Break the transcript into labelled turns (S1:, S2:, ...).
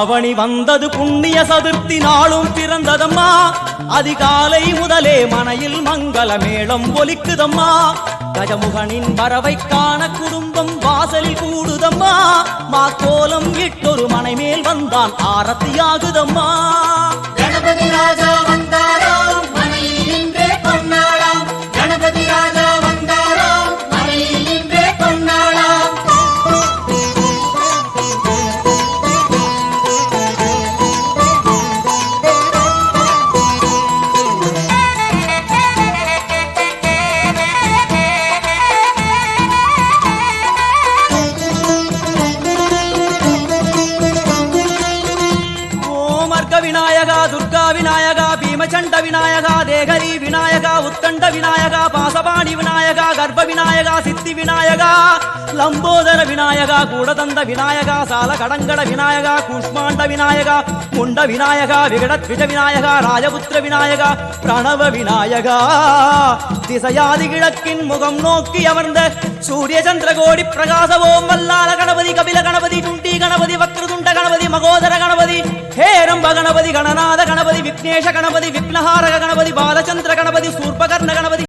S1: ஆவணி வந்தது புண்ணிய சதுர்த்தி நாளும் பிறந்ததம்மா அதிகாலை முதலே மனையில் மங்கள மேளம் ஒலிக்குதம்மா கஜமுகனின் வரவை காண குடும்பம் வாசலில் கூடுதம்மா மா கோலம் இட்டொரு மனை மேல் வந்தான் ஆரத்தியாகுதம்மா
S2: கணபதி ராஜா வந்தாராம் மனையில் இன்றே பொன்னாளாம் கணபதி ராஜா வந்தாராம் மனையில் இன்றே பொன்னாளாம்
S1: விநாயகா துர்கா விநாயகா பீமச்சண்ட விநாயகா தேகரி விநாயகா உத்தண்ட விநாயகா பாசபாணி விநாயகா கர்ப்ப விநாயகா சித்தி விநாயகா லம்போதர விநாயகா கூடதந்த விநாயகா சால கடங்கட விநாயகா கூஷ்மாண்ட விநாயகா முண்ட விநாயகா விகடத்விஜ விநாயகா ராஜபுத்திர விநாயகா பிரணவ விநாயகா திசையாதி கிழக்கின் முகம் நோக்கி அமர்ந்த சூரிய சந்திர கோடி பிரகாச ஓம் வல்லால கணபதி கபில கணபதி துண்டி கணபதி வக்ரதுண்ட கணபதி மகோதர கணபதி ஹேரம்ப கணபதி கணநாத கணபதி விக்னேஷ கணபதி விக்னஹாரக கணபதி பாலச்சந்திர கணபதி சூர்பகர்ண கணபதி